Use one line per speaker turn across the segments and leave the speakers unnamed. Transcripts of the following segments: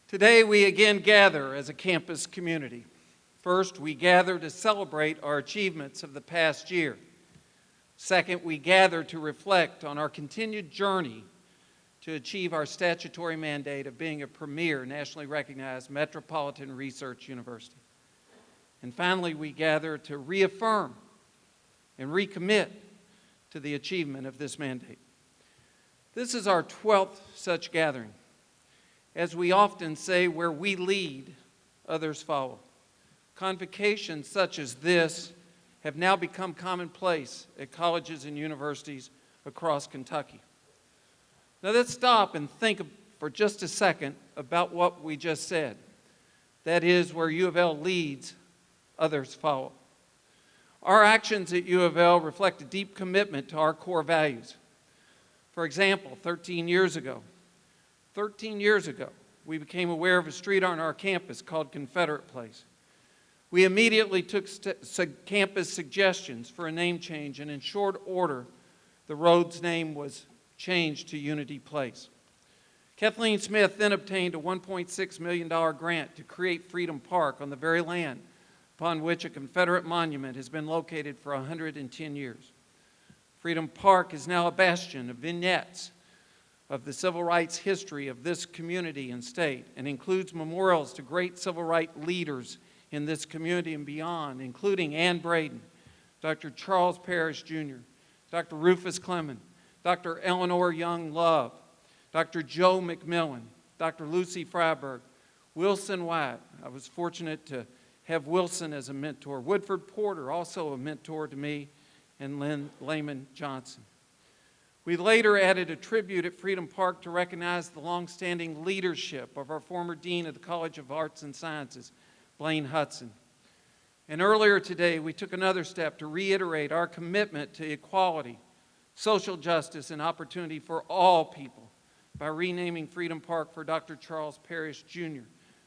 Today we again gather as a campus community. First, we gather to celebrate our achievements of the past year. Second, we gather to reflect on our continued journey to achieve our statutory mandate of being a premier, nationally recognized metropolitan research university. And finally, we gather to reaffirm and recommit to the achievement of this mandate. This is our 12th such gathering. As we often say, where we lead, others follow. Convocations such as this have now become commonplace at colleges and universities across Kentucky. Now let's stop and think for just a second about what we just said. That is, where U of L leads, others follow. Our actions at U of L reflect a deep commitment to our core values. For example, 13 years ago, we became aware of a street on our campus called Confederate Place. We immediately took campus suggestions for a name change, and in short order, the road's name was changed to Unity Place. Kathleen Smith then obtained a $1.6 million grant to create Freedom Park on the very land upon which a Confederate monument has been located for 110 years. Freedom Park is now a bastion of vignettes of the civil rights history of this community and state, and includes memorials to great civil rights leaders in this community and beyond, including Ann Braden, Dr. Charles Parrish Jr., Dr. Rufus Clement, Dr. Eleanor Young Love, Dr. Joe McMillan, Dr. Lucy Freiberg, Wilson Wyatt. I was fortunate to have Wilson as a mentor. Woodford Porter, also a mentor to me, and Lynn Lehman Johnson. We later added a tribute at Freedom Park to recognize the longstanding leadership of our former dean of the College of Arts and Sciences, Blaine Hudson. And earlier today, we took another step to reiterate our commitment to equality, social justice, and opportunity for all people by renaming Freedom Park for Dr. Charles Parrish Jr.,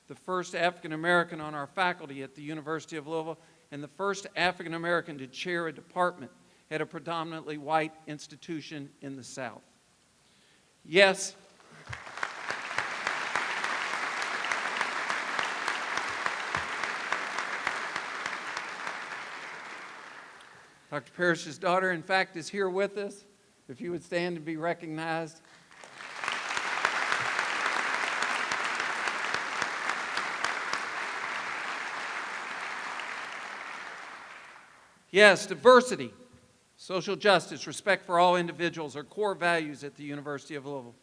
the first African American on our faculty at the University of Louisville, and the first African American to chair a department at a predominantly white institution in the South. Yes, Dr. Parrish's daughter, in fact, is here with us. If you would stand and be recognized. Yes, diversity, social justice, respect for all individuals are core values at the University of Louisville,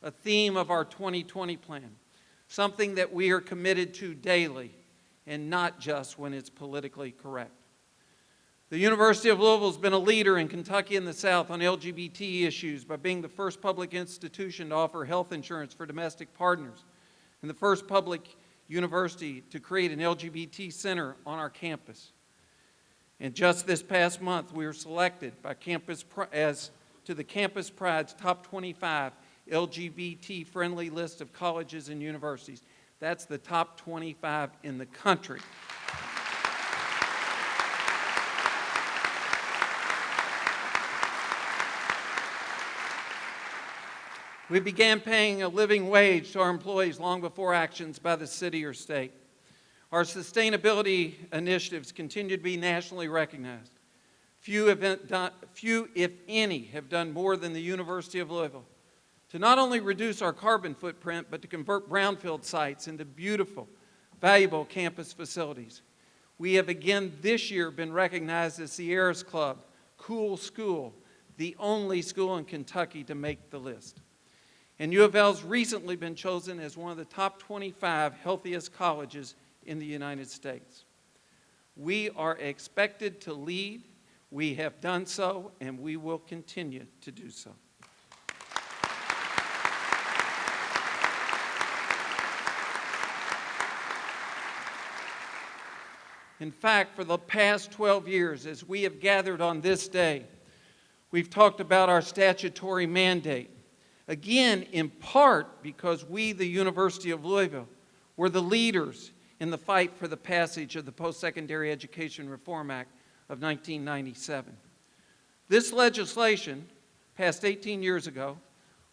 a theme of our 2020 plan, something that we are committed to daily and not just when it's politically correct. The University of Louisville has been a leader in Kentucky and the South on LGBT issues by being the first public institution to offer health insurance for domestic partners and the first public university to create an LGBT center on our campus. And just this past month, we were selected by to the Campus Pride's top 25 LGBT-friendly list of colleges and universities. That's the top 25 in the country. We began paying a living wage to our employees long before actions by the city or state. Our sustainability initiatives continue to be nationally recognized. Few, if any, have done more than the University of Louisville to not only reduce our carbon footprint, but to convert brownfield sites into beautiful, valuable campus facilities. We have again this year been recognized as Sierra's Club, Cool School, the only school in Kentucky to make the list. And U of L's recently been chosen as one of the top 25 healthiest colleges in the United States. We are expected to lead. We have done so, and we will continue to do so. In fact, for the past 12 years, as we have gathered on this day, we've talked about our statutory mandate. Again, in part because we, the University of Louisville, were the leaders in the fight for the passage of the Post-Secondary Education Reform Act of 1997. This legislation, passed 18 years ago,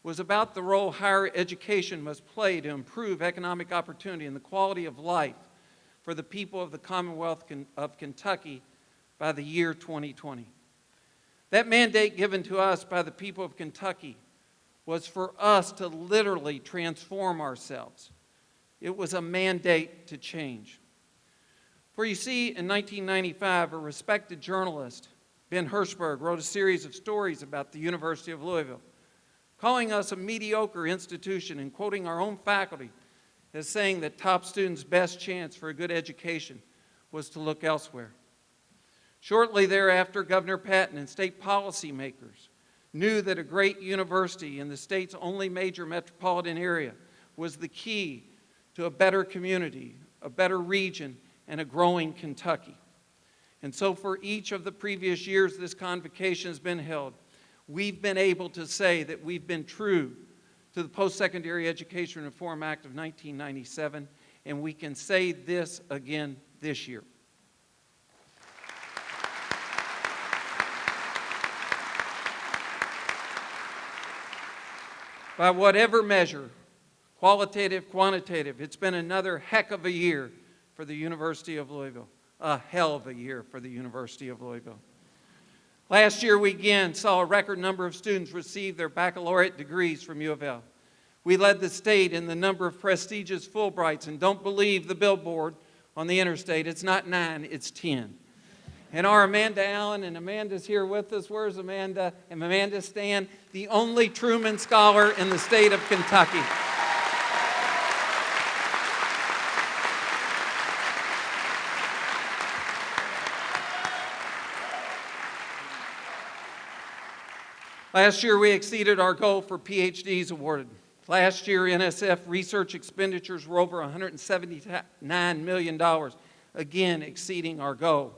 was about the role higher education must play to improve economic opportunity and the quality of life for the people of the Commonwealth of Kentucky by the year 2020. That mandate given to us by the people of Kentucky was for us to literally transform ourselves. It was a mandate to change. For you see, in 1995, a respected journalist, Ben Hirschberg, wrote a series of stories about the University of Louisville, calling us a mediocre institution and quoting our own faculty as saying that top students' best chance for a good education was to look elsewhere. Shortly thereafter, Governor Patton and state policymakers knew that a great university in the state's only major metropolitan area was the key to a better community, a better region, and a growing Kentucky. And so for each of the previous years this convocation has been held, we've been able to say that we've been true to the Post-Secondary Education Reform Act of 1997, and we can say this again this year. By whatever measure, qualitative, quantitative, it's been another heck of a year for the University of Louisville. A hell of a year for the University of Louisville. Last year, we again saw a record number of students receive their baccalaureate degrees from U of L. We led the state in the number of prestigious Fulbrights, and don't believe the billboard on the interstate. It's not 9, it's 10. And our Amanda Allen, and Amanda's here with us. Where's Amanda? And Amanda Stan, the only Truman Scholar in the state of Kentucky. Last year, we exceeded our goal for PhDs awarded. Last year, NSF research expenditures were over $179 million, again exceeding our goal.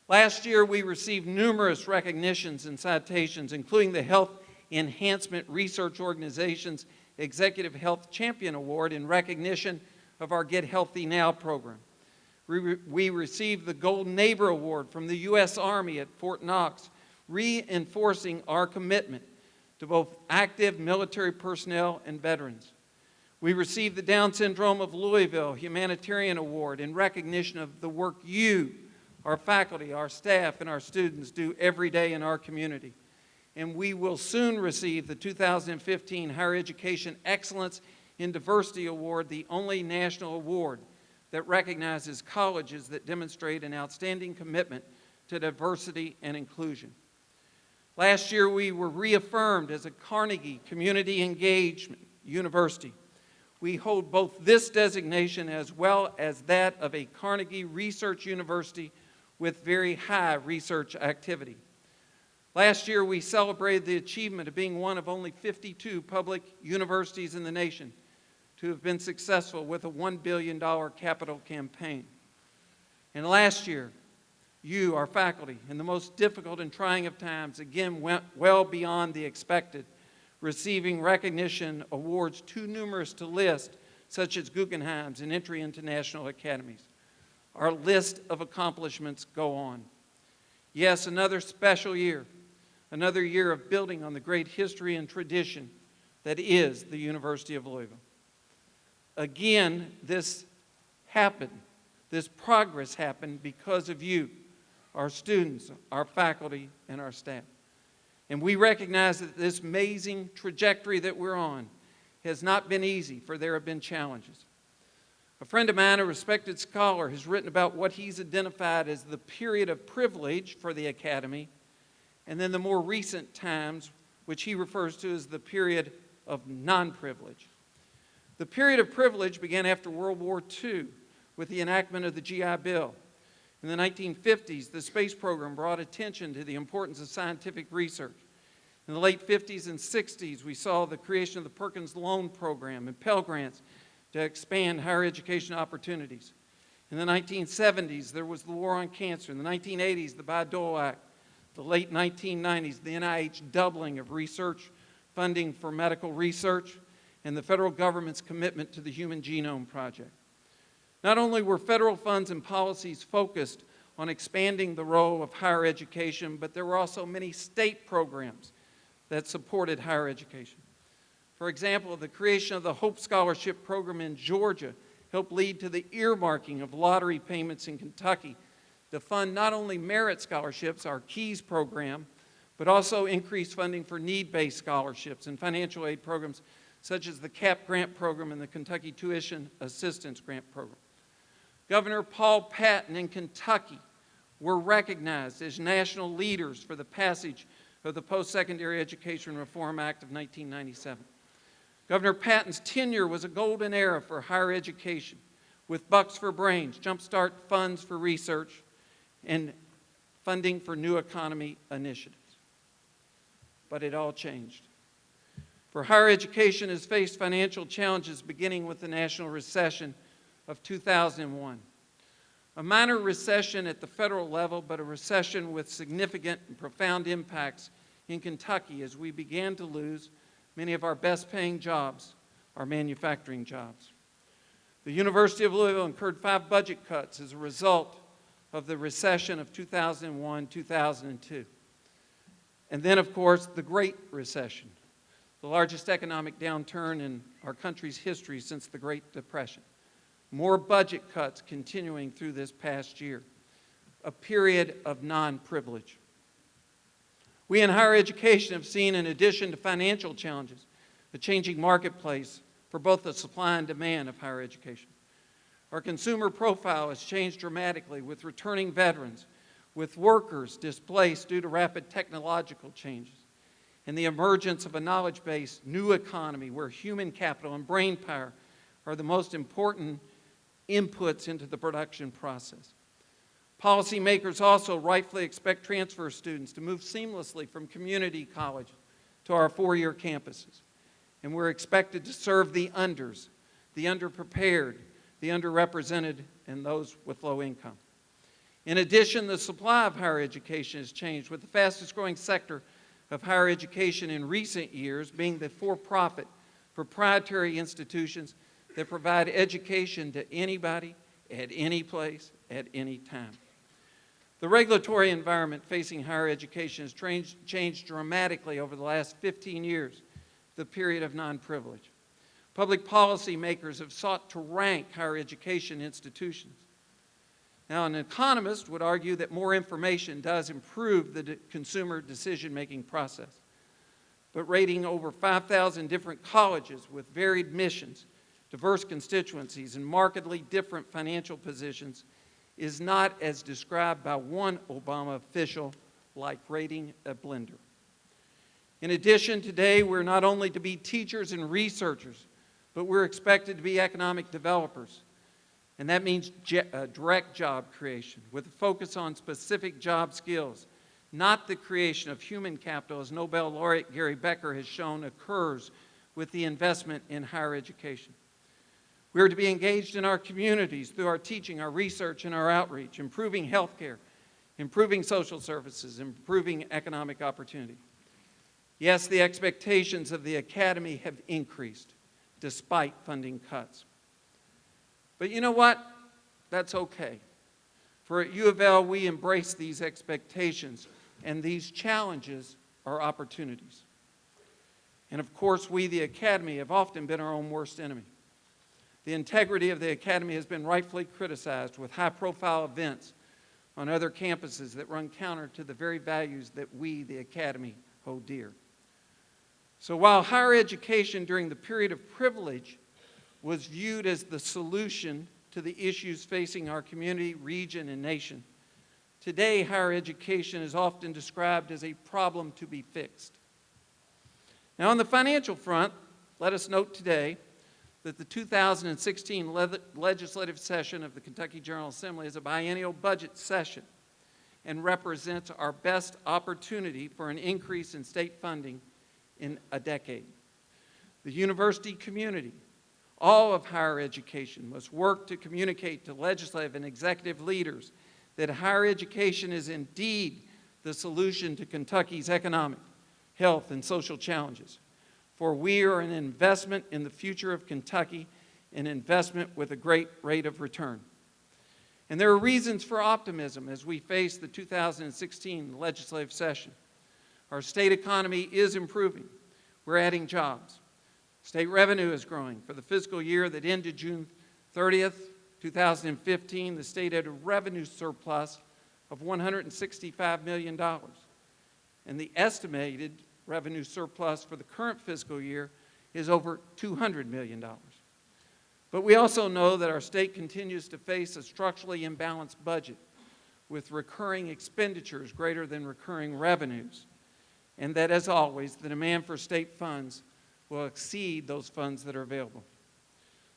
Last year, we received numerous recognitions and citations, including the Health Enhancement Research Organization's Executive Health Champion Award in recognition of our Get Healthy Now program. We received the Gold Neighbor Award from the U.S. Army at Fort Knox, reinforcing our commitment to both active military personnel and veterans. We received the Down Syndrome of Louisville Humanitarian Award in recognition of the work you, our faculty, our staff, and our students do every day in our community. And we will soon receive the 2015 Higher Education Excellence in Diversity Award, the only national award that recognizes colleges that demonstrate an outstanding commitment to diversity and inclusion. Last year, we were reaffirmed as a Carnegie Community Engagement University. We hold both this designation as well as that of a Carnegie Research University with very high research activity. Last year, we celebrated the achievement of being one of only 52 public universities in the nation to have been successful with a $1 billion capital campaign. And last year, you, our faculty, in the most difficult and trying of times, again went well beyond the expected, receiving recognition awards too numerous to list, such as Guggenheim's and entry into national academies. Our list of accomplishments go on. Yes, another special year, another year of building on the great history and tradition that is the University of Louisville. Again, this happened, this progress happened because of you, our students, our faculty, and our staff. And we recognize that this amazing trajectory that we're on has not been easy, for there have been challenges. A friend of mine, a respected scholar, has written about what he's identified as the period of privilege for the academy, and then the more recent times, which he refers to as the period of non-privilege. The period of privilege began after World War II with the enactment of the GI Bill. In the 1950s, the space program brought attention to the importance of scientific research. In the late 50s and 60s, we saw the creation of the Perkins Loan Program and Pell Grants to expand higher education opportunities. In the 1970s, there was the war on cancer. In the 1980s, the Bayh-Dole Act. The late 1990s, the NIH doubling of research funding for medical research, and the federal government's commitment to the Human Genome Project. Not only were federal funds and policies focused on expanding the role of higher education, but there were also many state programs that supported higher education. For example, the creation of the Hope Scholarship Program in Georgia helped lead to the earmarking of lottery payments in Kentucky to fund not only merit scholarships, our KEYS program, but also increased funding for need-based scholarships and financial aid programs such as the CAP grant program and the Kentucky Tuition Assistance Grant Program. Governor Paul Patton in Kentucky were recognized as national leaders for the passage of the Post-Secondary Education Reform Act of 1997. Governor Patton's tenure was a golden era for higher education, with Bucks for Brains, Jumpstart funds for research, and funding for new economy initiatives. But it all changed. For higher education has faced financial challenges beginning with the national recession of 2001. A minor recession at the federal level, but a recession with significant and profound impacts in Kentucky as we began to lose many of our best-paying jobs, our manufacturing jobs. The University of Louisville incurred 5 budget cuts as a result of the recession of 2001-2002. And then, of course, the Great Recession, the largest economic downturn in our country's history since the Great Depression. More budget cuts continuing through this past year, a period of non-privilege. We in higher education have seen, in addition to financial challenges, a changing marketplace for both the supply and demand of higher education. Our consumer profile has changed dramatically with returning veterans, with workers displaced due to rapid technological changes, and the emergence of a knowledge-based new economy where human capital and brain power are the most important inputs into the production process. Policymakers also rightfully expect transfer students to move seamlessly from community college to our 4-year campuses. And we're expected to serve the unders, the underprepared, the underrepresented, and those with low income. In addition, the supply of higher education has changed, with the fastest growing sector of higher education in recent years being the for-profit, proprietary institutions that provide education to anybody, at any place, at any time. The regulatory environment facing higher education has changed dramatically over the last 15 years, the period of non-privilege. Public policy makers have sought to rank higher education institutions. Now, an economist would argue that more information does improve the consumer decision-making process. But rating over 5,000 different colleges with varied missions, diverse constituencies, and markedly different financial positions is not, as described by one Obama official, like rating a blender. In addition, today we're not only to be teachers and researchers, but we're expected to be economic developers. And that means direct job creation with a focus on specific job skills, not the creation of human capital, as Nobel laureate Gary Becker has shown occurs with the investment in higher education. We are to be engaged in our communities through our teaching, our research, and our outreach, improving health care, improving social services, improving economic opportunity. Yes, the expectations of the academy have increased despite funding cuts. But you know what? That's okay. For at U of L, we embrace these expectations, and these challenges are opportunities. And of course, we, the academy, have often been our own worst enemy. The integrity of the academy has been rightfully criticized with high-profile events on other campuses that run counter to the very values that we, the academy, hold dear. So while higher education during the period of privilege was viewed as the solution to the issues facing our community, region, and nation, today higher education is often described as a problem to be fixed. Now, on the financial front, let us note today that the 2016 legislative session of the Kentucky General Assembly is a biennial budget session and represents our best opportunity for an increase in state funding in a decade. The university community, all of higher education, must work to communicate to legislative and executive leaders that higher education is indeed the solution to Kentucky's economic, health, and social challenges. For we are an investment in the future of Kentucky, an investment with a great rate of return. And there are reasons for optimism as we face the 2016 legislative session. Our state economy is improving. We're adding jobs. State revenue is growing. For the fiscal year that ended June 30th, 2015, the state had a revenue surplus of $165 million. And the estimated revenue surplus for the current fiscal year is over $200 million. But we also know that our state continues to face a structurally imbalanced budget with recurring expenditures greater than recurring revenues, and that, as always, the demand for state funds will exceed those funds that are available.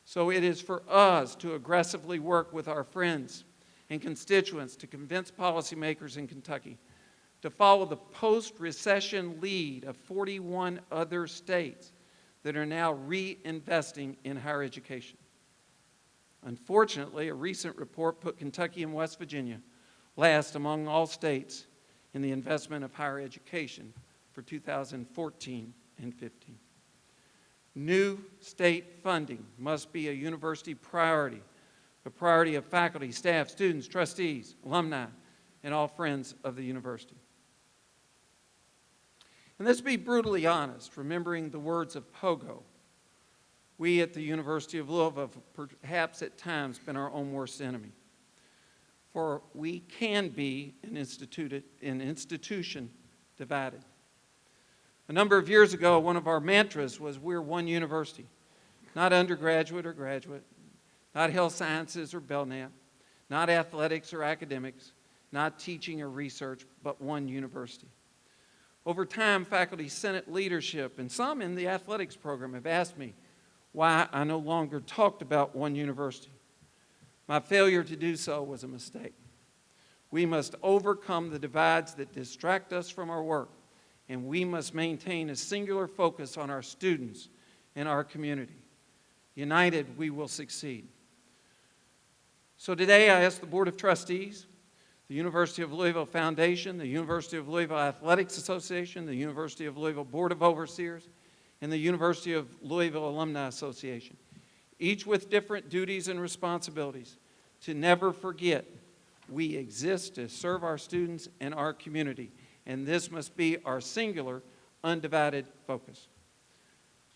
So it is for us to aggressively work with our friends and constituents to convince policymakers in Kentucky to follow the post-recession lead of 41 other states that are now reinvesting in higher education. Unfortunately, a recent report put Kentucky and West Virginia last among all states in the investment of higher education for 2014 and 15. New state funding must be a university priority, a priority of faculty, staff, students, trustees, alumni, and all friends of the university. And let's be brutally honest, remembering the words of Pogo. We at the University of Louisville have perhaps at times been our own worst enemy. For we can be an institution divided. A number of years ago, one of our mantras was, we're one university. Not undergraduate or graduate, not health sciences or Belknap, not athletics or academics, not teaching or research, but one university. Over time, faculty, senate leadership, and some in the athletics program have asked me why I no longer talked about one university. My failure to do so was a mistake. We must overcome the divides that distract us from our work, and we must maintain a singular focus on our students and our community. United, we will succeed. So today I ask the Board of Trustees, the University of Louisville Foundation, the University of Louisville Athletics Association, the University of Louisville Board of Overseers, and the University of Louisville Alumni Association, each with different duties and responsibilities, to never forget we exist to serve our students and our community, and this must be our singular, undivided focus.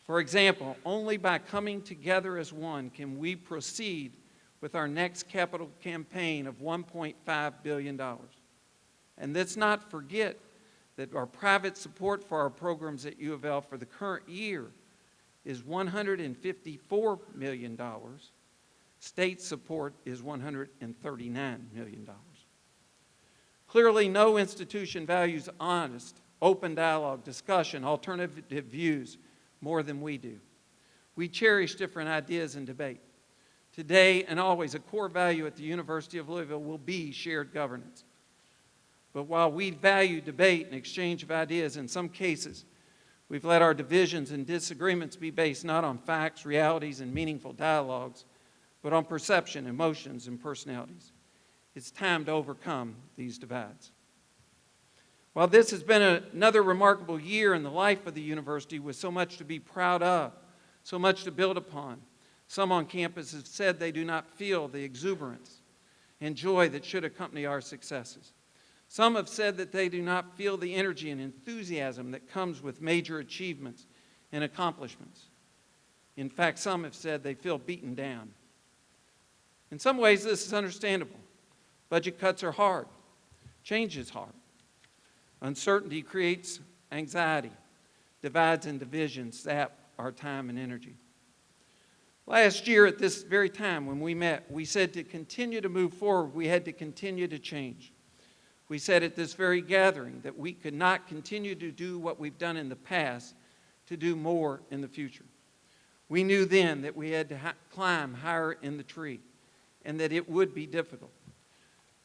For example, only by coming together as one can we proceed with our next capital campaign of $1.5 billion. And let's not forget that our private support for our programs at U of L for the current year is $154 million. State support is $139 million. Clearly, no institution values honest, open dialogue, discussion, alternative views more than we do. We cherish different ideas and debate. Today and always, a core value at the University of Louisville will be shared governance. But while we value debate and exchange of ideas, in some cases, we've let our divisions and disagreements be based not on facts, realities, and meaningful dialogues, but on perception, emotions, and personalities. It's time to overcome these divides. While this has been another remarkable year in the life of the university with so much to be proud of, so much to build upon, some on campus have said they do not feel the exuberance and joy that should accompany our successes. Some have said that they do not feel the energy and enthusiasm that comes with major achievements and accomplishments. In fact, some have said they feel beaten down. In some ways, this is understandable. Budget cuts are hard. Change is hard. Uncertainty creates anxiety. Divides and divisions sap our time and energy. Last year at this very time when we met, we said to continue to move forward, we had to continue to change. We said at this very gathering that we could not continue to do what we've done in the past to do more in the future. We knew then that we had to climb higher in the tree and that it would be difficult.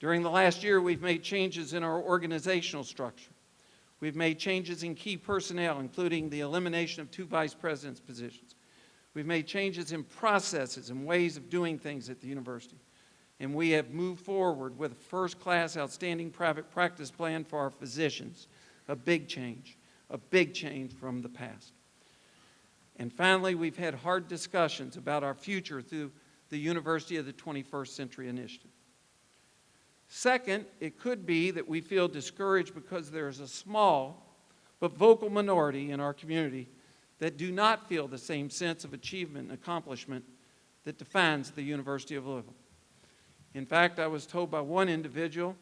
During the last year, we've made changes in our organizational structure. We've made changes in key personnel, including the elimination of 2 vice presidents' positions. We've made changes in processes and ways of doing things at the university. And we have moved forward with a first-class, outstanding private practice plan for our physicians. A big change from the past. And finally, we've had hard discussions about our future through the University of the 21st Century Initiative. Second, it could be that we feel discouraged because there is a small but vocal minority in our community that do not feel the same sense of achievement and accomplishment that defines the University of Louisville. In fact, I was told by one individual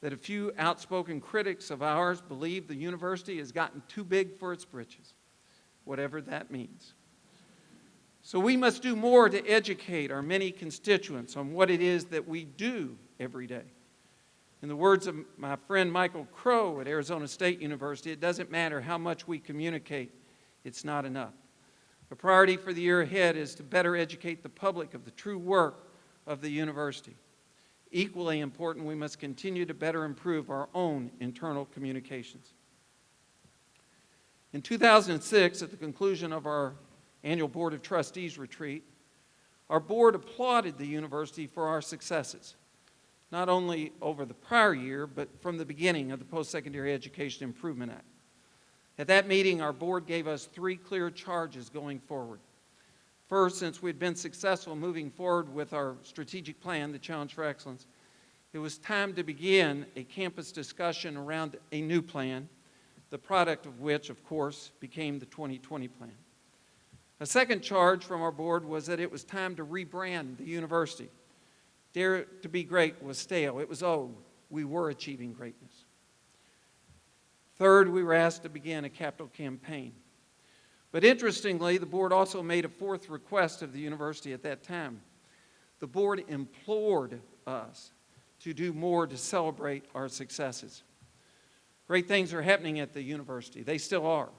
that a few outspoken critics of ours believe the university has gotten too big for its britches, whatever that means. So we must do more to educate our many constituents on what it is that we do every day. In the words of my friend Michael Crow at Arizona State University, it doesn't matter how much we communicate, it's not enough. A priority for the year ahead is to better educate the public of the true work of the university. Equally important, we must continue to better improve our own internal communications. In 2006, at the conclusion of our annual Board of Trustees retreat, our board applauded the university for our successes, not only over the prior year, but from the beginning of the Post-Secondary Education Improvement Act. At that meeting, our board gave us 3 clear charges going forward. First, since we'd been successful moving forward with our strategic plan, the Challenge for Excellence, it was time to begin a campus discussion around a new plan, the product of which, of course, became the 2020 plan. A second charge from our board was that it was time to rebrand the university. Dare to be great was stale. It was old. We were achieving greatness. Third, we were asked to begin a capital campaign. But interestingly, the board also made a fourth request of the university at that time. The board implored us to do more to celebrate our successes. Great things are happening at the university. They still are.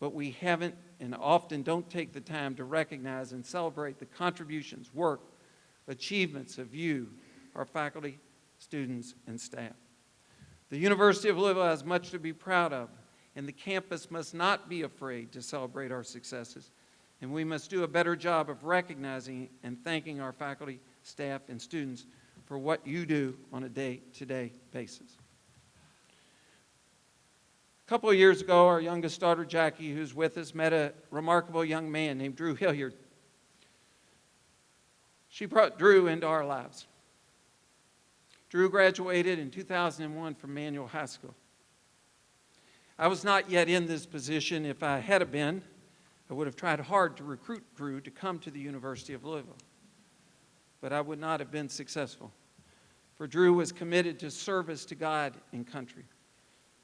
But we haven't and often don't take the time to recognize and celebrate the contributions, work, achievements of you, our faculty, students, and staff. The University of Louisville has much to be proud of, and the campus must not be afraid to celebrate our successes, and we must do a better job of recognizing and thanking our faculty, staff, and students for what you do on a day-to-day basis. A couple of years ago, our youngest daughter, Jackie, who's with us, met a remarkable young man named Drew Hilliard. She brought Drew into our lives. Drew graduated in 2001 from Manual High School. I was not yet in this position. If I had been, I would have tried hard to recruit Drew to come to the University of Louisville. But I would not have been successful. For Drew was committed to service to God and country.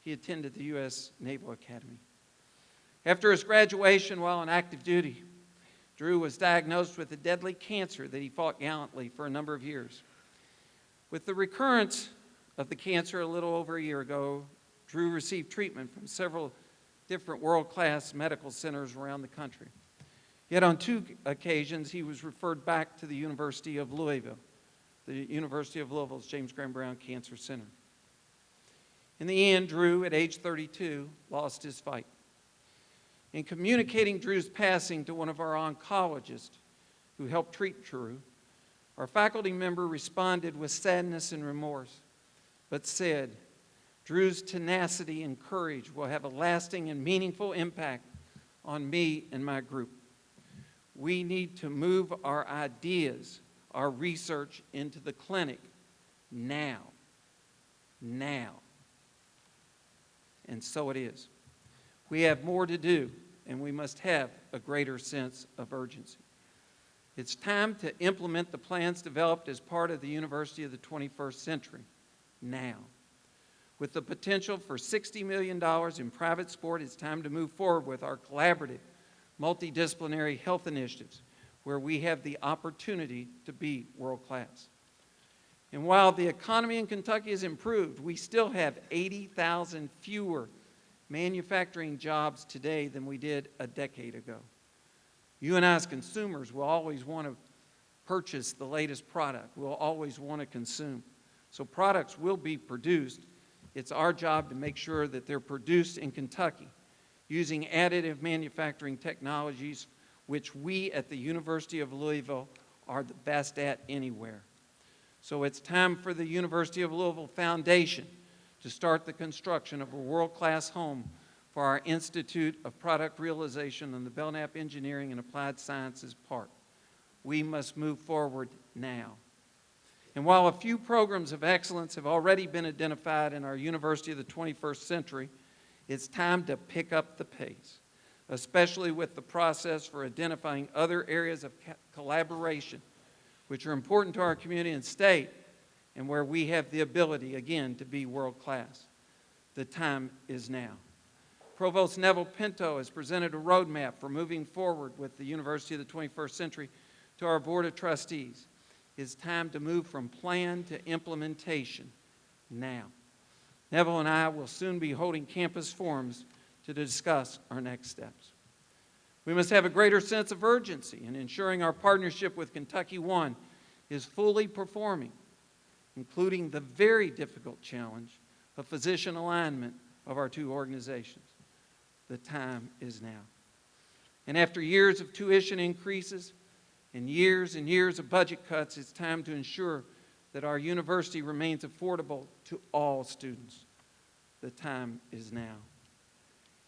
He attended the U.S. Naval Academy. After his graduation while on active duty, Drew was diagnosed with a deadly cancer that he fought gallantly for a number of years. With the recurrence of the cancer a little over a year ago, Drew received treatment from several different world-class medical centers around the country. Yet on 2 occasions, he was referred back to the University of Louisville, the University of Louisville's James Graham Brown Cancer Center. In the end, Drew, at age 32, lost his fight. In communicating Drew's passing to one of our oncologists who helped treat Drew, our faculty member responded with sadness and remorse, but said, "Drew's tenacity and courage will have a lasting and meaningful impact on me and my group. We need to move our ideas, our research into the clinic now. Now." And so it is. We have more to do, and we must have a greater sense of urgency. It's time to implement the plans developed as part of the University of the 21st Century, now. With the potential for $60 million in private support, it's time to move forward with our collaborative, multidisciplinary health initiatives, where we have the opportunity to be world-class. And while the economy in Kentucky has improved, we still have 80,000 fewer manufacturing jobs today than we did a decade ago. You and I as consumers will always want to purchase the latest product. We'll always want to consume. So products will be produced. It's our job to make sure that they're produced in Kentucky using additive manufacturing technologies, which we at the University of Louisville are the best at anywhere. So it's time for the University of Louisville Foundation to start the construction of a world-class home for our Institute of Product Realization in the Belknap Engineering and Applied Sciences Park. We must move forward now. And while a few programs of excellence have already been identified in our University of the 21st Century, it's time to pick up the pace. especially with the process for identifying other areas of collaboration which are important to our community and state, and where we have the ability, again, to be world-class. The time is now. Provost Neville Pinto has presented a roadmap for moving forward with the University of the 21st Century to our Board of Trustees. It's time to move from plan to implementation now. Neville and I will soon be holding campus forums to discuss our next steps. We must have a greater sense of urgency in ensuring our partnership with Kentucky One is fully performing, including the very difficult challenge of physician alignment of our two organizations. The time is now. And after years of tuition increases and years of budget cuts, it's time to ensure that our university remains affordable to all students. The time is now.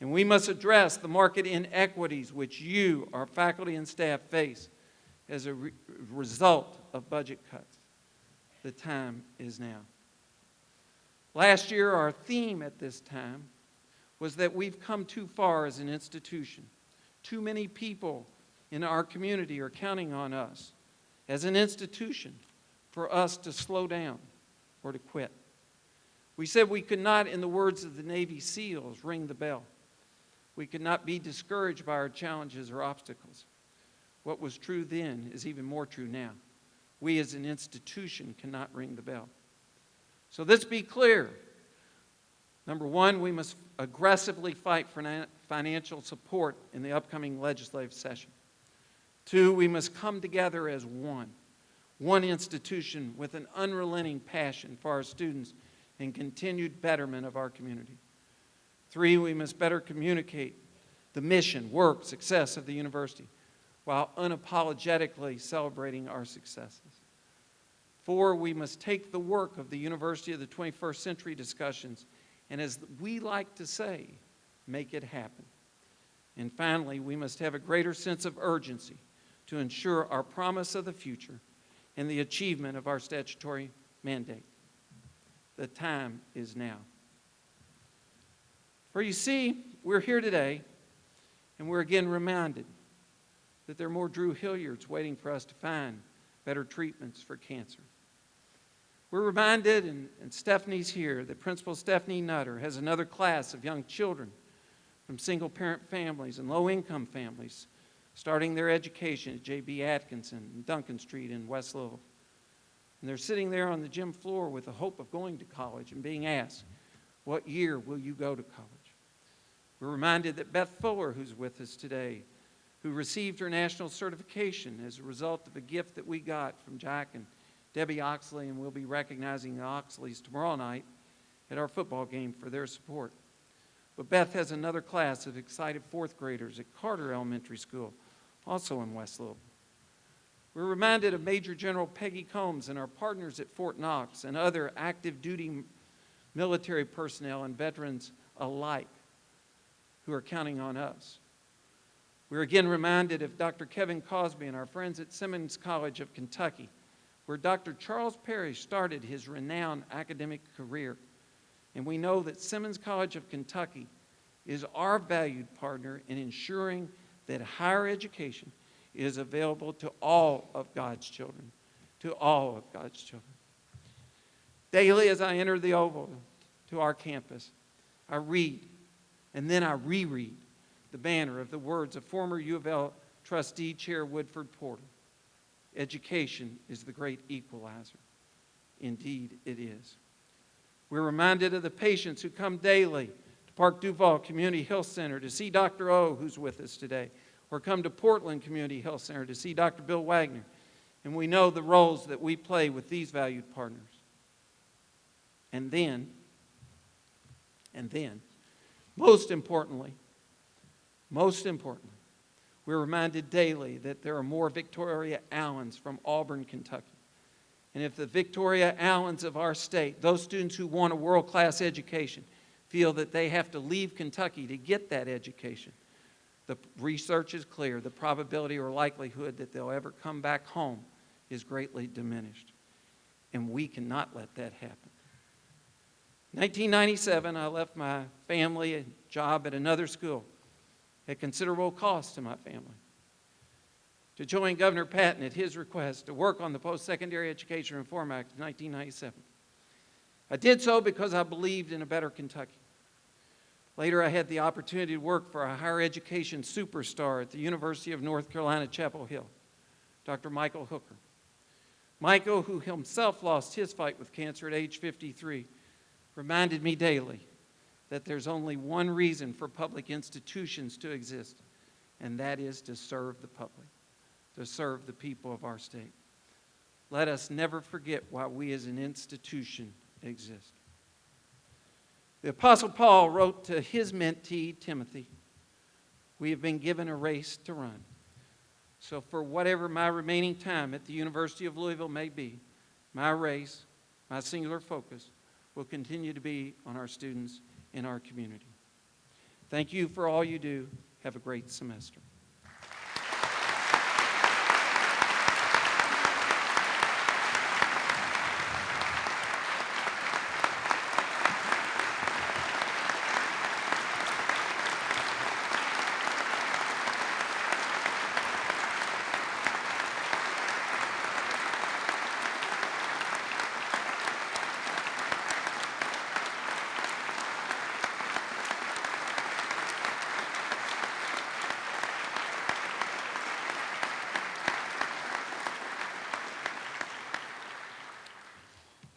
And we must address the market inequities which you, our faculty and staff, face as a result of budget cuts. The time is now. Last year, our theme at this time was that we've come too far as an institution. Too many people in our community are counting on us as an institution for us to slow down or to quit. We said we could not, in the words of the Navy SEALs, ring the bell. We could not be discouraged by our challenges or obstacles. What was true then is even more true now. We as an institution cannot ring the bell. So let's be clear. Number one, we must aggressively fight for financial support in the upcoming legislative session. Two, we must come together as one institution with an unrelenting passion for our students and continued betterment of our community. Three, we must better communicate the mission, work, success of the university while unapologetically celebrating our successes. Four, we must take the work of the University of the 21st Century discussions and, as we like to say, make it happen. And finally, we must have a greater sense of urgency to ensure our promise of the future and the achievement of our statutory mandate. The time is now. For you see, we're here today, and we're again reminded that there are more Drew Hilliards waiting for us to find better treatments for cancer. We're reminded, and Stephanie's here, that Principal Stephanie Nutter has another class of young children from single-parent families and low-income families starting their education at J.B. Atkinson and Duncan Street in West Louisville. And they're sitting there on the gym floor with the hope of going to college and being asked, what year will you go to college? We're reminded that Beth Fuller, who's with us today, who received her national certification as a result of a gift that we got from Jack and Debbie Oxley, and we'll be recognizing the Oxleys tomorrow night at our football game for their support. But Beth has another class of excited fourth graders at Carter Elementary School, also in West Louisville. We're reminded of Major General Peggy Combs and our partners at Fort Knox and other active duty military personnel and veterans alike who are counting on us. We're again reminded of Dr. Kevin Cosby and our friends at Simmons College of Kentucky, where Dr. Charles Parrish started his renowned academic career. And we know that Simmons College of Kentucky is our valued partner in ensuring that higher education is available to all of God's children, to all of God's children. Daily as I enter the Oval to our campus, I read and then I reread the banner of the words of former U of L trustee Chair Woodford Porter. Education is the great equalizer. Indeed, it is. We're reminded of the patients who come daily to Park Duval Community Health Center to see Dr. O, who's with us today, or come to Portland Community Health Center to see Dr. Bill Wagner. And we know the roles that we play with these valued partners. And then, most importantly, we're reminded daily that there are more Victoria Allens from Auburn, Kentucky. And if the Victoria Allens of our state, those students who want a world-class education, feel that they have to leave Kentucky to get that education, the research is clear. The probability or likelihood that they'll ever come back home is greatly diminished. And we cannot let that happen. In 1997, I left my family and job at another school at considerable cost to my family, to join Governor Patton at his request to work on the Post-Secondary Education Reform Act of 1997. I did so because I believed in a better Kentucky. Later, I had the opportunity to work for a higher education superstar at the University of North Carolina, Chapel Hill, Dr. Michael Hooker. Michael, who himself lost his fight with cancer at age 53, reminded me daily that there's only one reason for public institutions to exist, and that is to serve the public, to serve the people of our state. Let us never forget why we as an institution exist. The Apostle Paul wrote to his mentee, Timothy, "We have been given a race to run." So for whatever my remaining time at the University of Louisville may be, my race, my singular focus, will continue to be on our students in our community. Thank you for all you do. Have a great semester.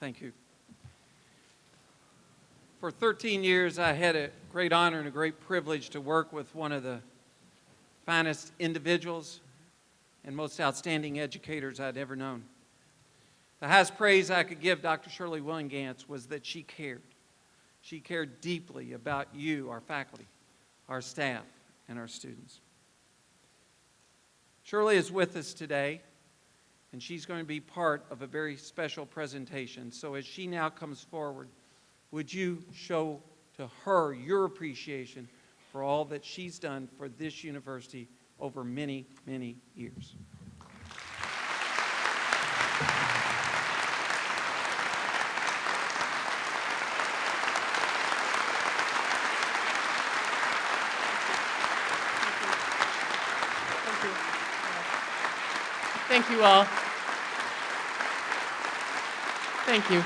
Thank you. For 13 years, I had a great honor and a great privilege to work with one of the finest individuals and most outstanding educators I'd ever known. The highest praise I could give Dr. Shirley Willingantz was that she cared. She cared deeply about you, our faculty, our staff, and our students. Shirley is with us today, and she's going to be part of a very special presentation. So as she now comes forward, would you show to her your appreciation for all that she's done for this university over many, many years.
Thank you all. Thank you.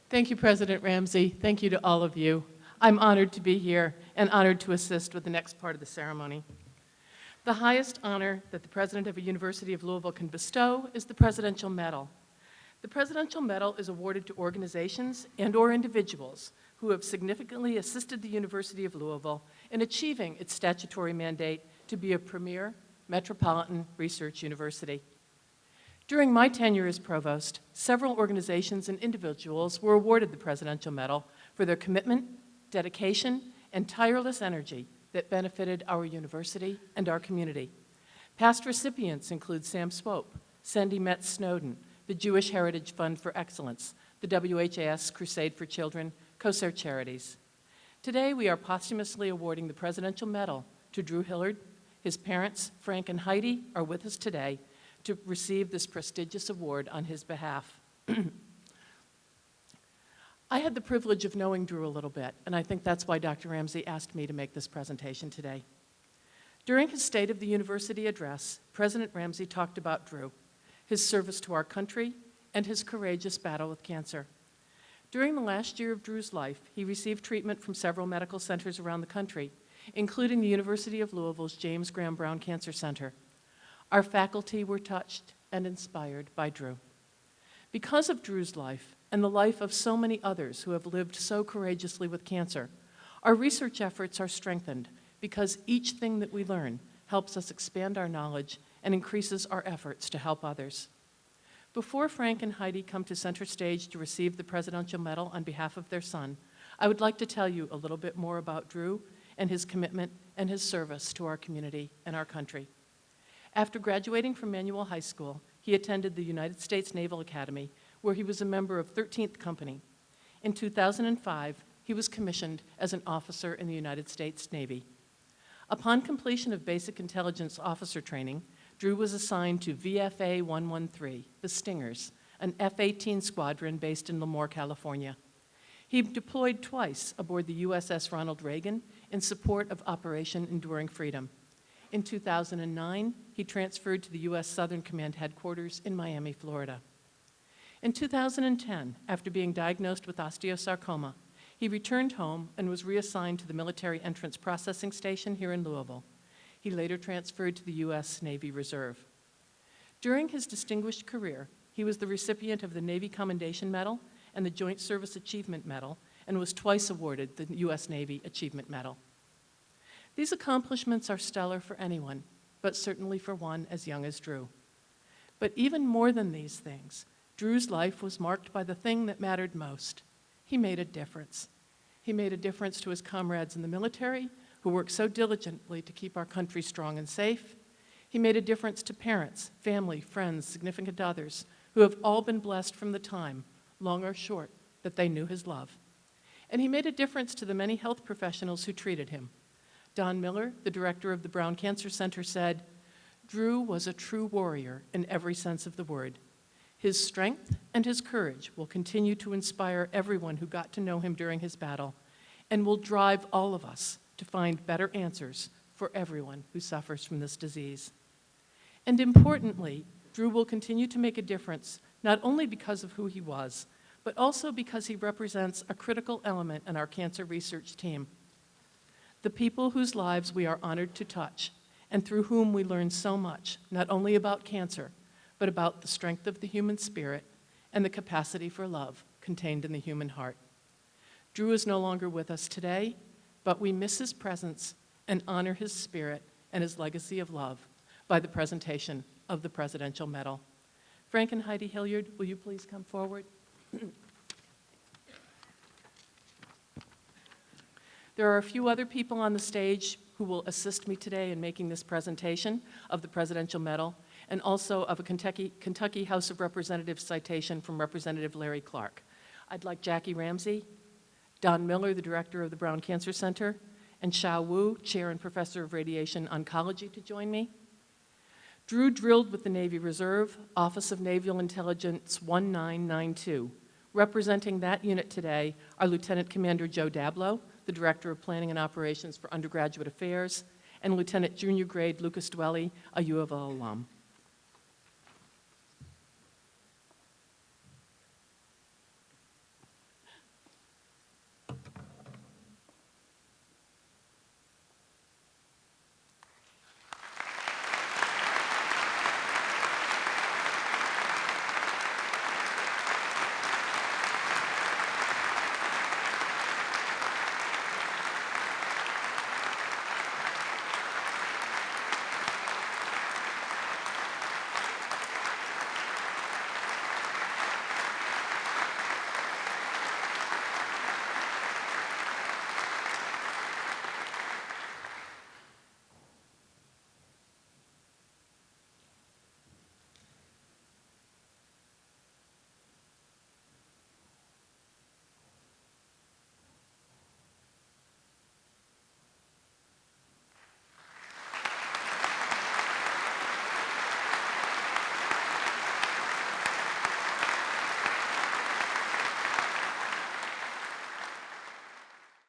Thank you, President Ramsey. Thank you to all of you. I'm honored to be here and honored to assist with the next part of the ceremony. The highest honor that the president of a University of Louisville can bestow is the Presidential Medal. The Presidential Medal is awarded to organizations and/or individuals who have significantly assisted the University of Louisville in achieving its statutory mandate to be a premier metropolitan research university. During my tenure as provost, several organizations and individuals were awarded the Presidential Medal for their commitment, dedication, and tireless energy that benefited our university and our community. Past recipients include Sam Swope, Sandy Metz Snowden, the Jewish Heritage Fund for Excellence, the WHAS Crusade for Children, COSAR Charities. Today, we are posthumously awarding the Presidential Medal to Drew Hillard. His parents, Frank and Heidi, are with us today to receive this prestigious award on his behalf. I had the privilege of knowing Drew a little bit, and I think that's why Dr. Ramsey asked me to make this presentation today. During his State of the University address, President Ramsey talked about Drew, his service to our country, and his courageous battle with cancer. During the last year of Drew's life, he received treatment from several medical centers around the country, including the University of Louisville's James Graham Brown Cancer Center. Our faculty were touched and inspired by Drew. Because of Drew's life and the life of so many others who have lived so courageously with cancer, our research efforts are strengthened because each thing that we learn helps us expand our knowledge and increases our efforts to help others. Before Frank and Heidi come to center stage to receive the Presidential Medal on behalf of their son, I would like to tell you a little bit more about Drew and his commitment and his service to our community and our country. After graduating from Manual High School, he attended the United States Naval Academy, where he was a member of 13th Company. In 2005, he was commissioned as an officer in the United States Navy. Upon completion of basic intelligence officer training, Drew was assigned to VFA 113, the Stingers, an F-18 squadron based in Lemoore, California. He deployed twice aboard the USS Ronald Reagan in support of Operation Enduring Freedom. In 2009, he transferred to the U.S. Southern Command Headquarters in Miami, Florida. In 2010, after being diagnosed with osteosarcoma, he returned home and was reassigned to the Military Entrance Processing Station here in Louisville. He later transferred to the U.S. Navy Reserve. During his distinguished career, he was the recipient of the Navy Commendation Medal and the Joint Service Achievement Medal, and was twice awarded the U.S. Navy Achievement Medal. These accomplishments are stellar for anyone, but certainly for one as young as Drew. But even more than these things, Drew's life was marked by the thing that mattered most. He made a difference. He made a difference to his comrades in the military, who worked so diligently to keep our country strong and safe. He made a difference to parents, family, friends, significant others, who have all been blessed from the time, long or short, that they knew his love. And he made a difference to the many health professionals who treated him. Don Miller, the director of the Brown Cancer Center, said, "Drew was a true warrior in every sense of the word. His strength and his courage will continue to inspire everyone who got to know him during his battle, and will drive all of us to find better answers for everyone who suffers from this disease." And importantly, Drew will continue to make a difference not only because of who he was, but also because he represents a critical element in our cancer research team. The people whose lives we are honored to touch, and through whom we learn so much, not only about cancer, but about the strength of the human spirit and the capacity for love contained in the human heart. Drew is no longer with us today, but we miss his presence and honor his spirit and his legacy of love by the presentation of the Presidential Medal. Frank and Heidi Hilliard, will you please come forward? There are a few other people on the stage who will assist me today in making this presentation of the Presidential Medal, and also of a Kentucky House of Representatives citation from Representative Larry Clark. I'd like Jackie Ramsey, Don Miller, the director of the Brown Cancer Center, and Xiao Wu, chair and professor of radiation oncology, to join me. Drew drilled with the Navy Reserve, Office of Naval Intelligence 1992. Representing that unit today are Lieutenant Commander Joe Dablow, the Director of Planning and Operations for Undergraduate Affairs, and Lieutenant Junior Grade Lucas Dwelly, a U of L alum.